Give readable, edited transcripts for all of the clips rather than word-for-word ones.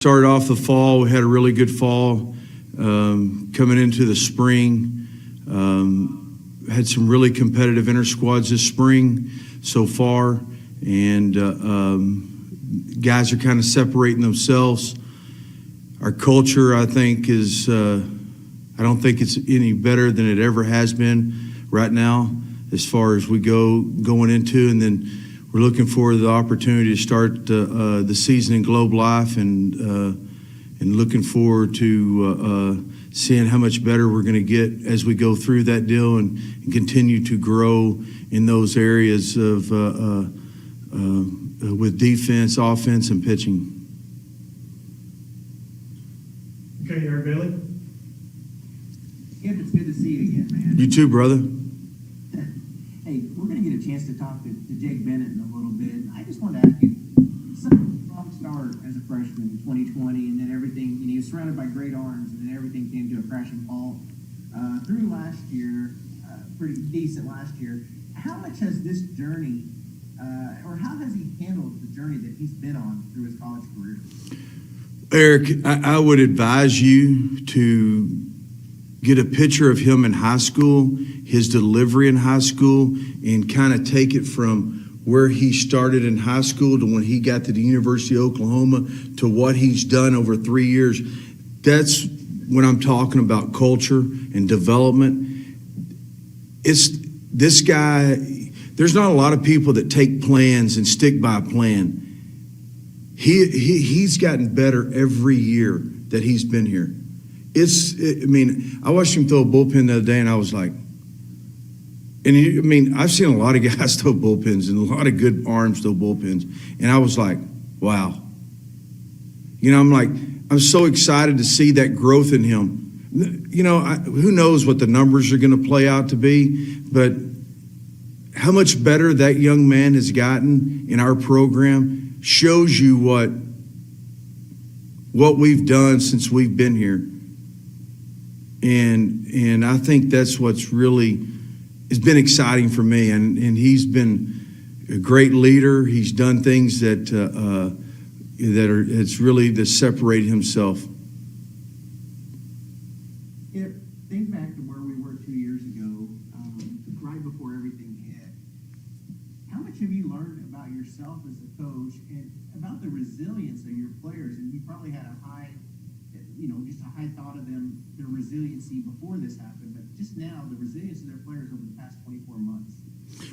Started off the fall, we had a really good fall. Coming into the spring, had some really competitive inter-squads this spring so far, and guys are kind of separating themselves. Our culture, I think, is, I don't think it's any better than it ever has been right now as far as we going into, and then we're looking forward to the opportunity to start the season in Globe Life, and looking forward to seeing how much better we're going to get as we go through that deal and continue to grow in those areas of with defense, offense, and pitching. Okay, Eric Bailey. Skip, it's good to see you again, man. You too, brother. Hey, we're going to get a chance to talk to Jake Bennett in a little bit. I just wanted to ask you, such a strong start as a freshman in 2020, and then everything, he was surrounded by great arms, and then everything came to a crashing halt. Through last year, pretty decent last year. How much has this journey, or how has he handled the journey that he's been on through his college career? Eric, I would advise you to get a picture of him in high school, his delivery in high school, and kind of take it from where he started in high school to when he got to the University of Oklahoma to what he's done over 3 years. That's when I'm talking about culture and development. It's this guy, there's not a lot of people that take plans and stick by a plan. He's gotten better every year that he's been here. I watched him throw a bullpen the other day, and I was like, I've seen a lot of guys throw bullpens and a lot of good arms throw bullpens, and I was like, wow. I'm so excited to see that growth in him. Who knows what the numbers are going to play out to be, but how much better that young man has gotten in our program shows you what we've done since we've been here. And I think that's what's really has been exciting for me. And he's been a great leader. He's done things that it's really to separate himself. Think back to where we were 2 years ago, right before everything hit. How much have you learned about yourself as a coach and about the resilience of your players? And you probably had just a high thought of them, their resiliency before this happened, but just now, the resilience of their players over the past 24 months.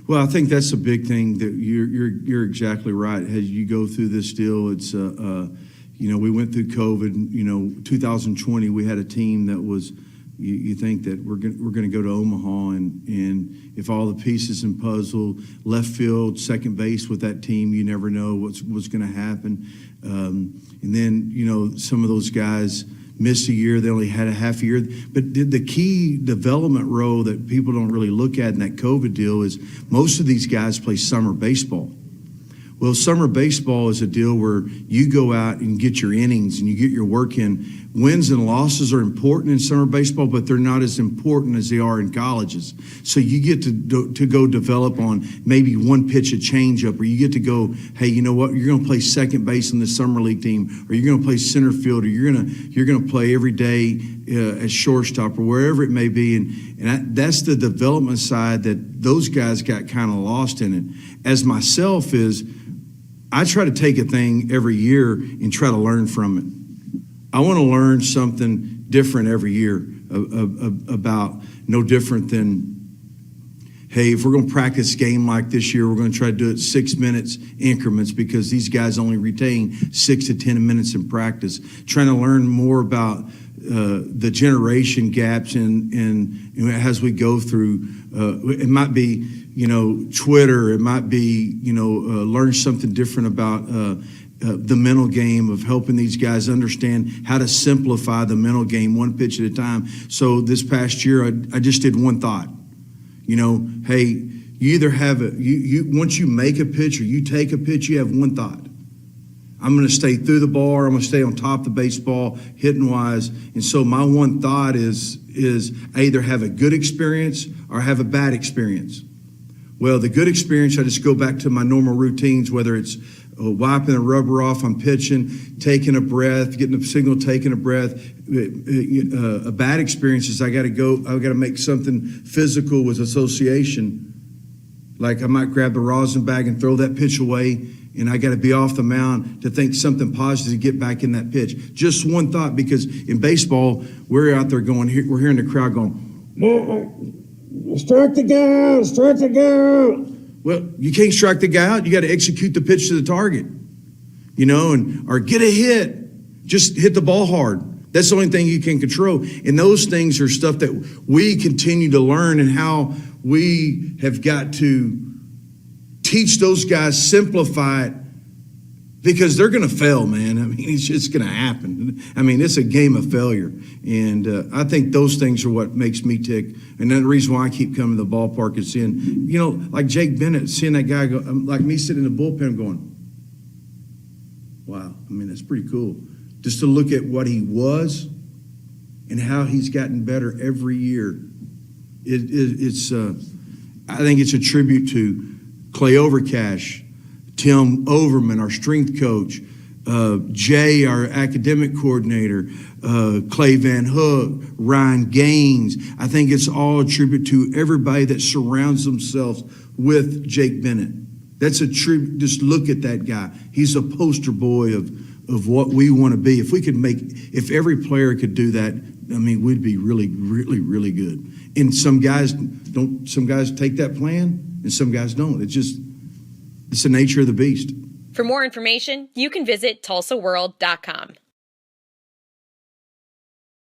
Well, I think that's a big thing that you're exactly right. As you go through this deal, it's we went through COVID. 2020, we had a team that was. You think that we're going to go to Omaha, and if all the pieces and puzzle, left field, second base with that team, you never know what's going to happen. And then some of those guys missed a year; they only had a half a year. But the key development role that people don't really look at in that COVID deal is most of these guys play summer baseball. Well, summer baseball is a deal where you go out and get your innings and you get your work in. Wins and losses are important in summer baseball, but they're not as important as they are in colleges. So you get to go develop on maybe one pitch a changeup, or you get to go, hey, you know what? You're going to play second base in the summer league team, or you're going to play center field, or you're going to play every day as shortstop or wherever it may be. And that's the development side that those guys got kind of lost in it. As myself is, I try to take a thing every year and try to learn from it. I want to learn something different every year about no different than, hey, if we're going to practice a game like this year, we're going to try to do it 6 minutes increments because these guys only retain 6 to 10 minutes in practice. Trying to learn more about the generation gaps and as we go through. It might be, Twitter. It might be, learn something different about the mental game of helping these guys understand how to simplify the mental game one pitch at a time. So this past year, I just did one thought. Hey, you either have once you make a pitch or you take a pitch, you have one thought. I'm going to stay through the ball, or I'm going to stay on top of the baseball, hitting wise. And so my one thought is I either have a good experience or have a bad experience. Well, the good experience, I just go back to my normal routines, whether it's wiping the rubber off. I'm pitching, taking a breath, getting the signal, taking a breath. A bad experience is I got to make something physical with association. Like I might grab the rosin bag and throw that pitch away, and I got to be off the mound to think something positive to get back in that pitch. Just one thought, because in baseball, we're out there going, we're hearing the crowd going, strike the guy out, strike the guy out. Well, you can't strike the guy out. You got to execute the pitch to the target, or get a hit. Just hit the ball hard. That's the only thing you can control. And those things are stuff that we continue to learn, and how we have got to teach those guys, simplify it, because they're going to fail, man. I mean, it's just going to happen. I mean, it's a game of failure. And I think those things are what makes me tick. And then the reason why I keep coming to the ballpark is seeing, like Jake Bennett, seeing that guy go, like me sitting in the bullpen going, wow, I mean, that's pretty cool. Just to look at what he was and how he's gotten better every year. I think it's a tribute to Clay Overcash, Tim Overman, our strength coach, Jay, our academic coordinator, Clay Van Hook, Ryan Gaines. I think it's all a tribute to everybody that surrounds themselves with Jake Bennett. That's a tribute. Just look at that guy. He's a poster boy of what we want to be. If every player could do that, I mean, we'd be really, really, really good. And some guys take that plan, and some guys don't. It's the nature of the beast. For more information, you can visit TulsaWorld.com.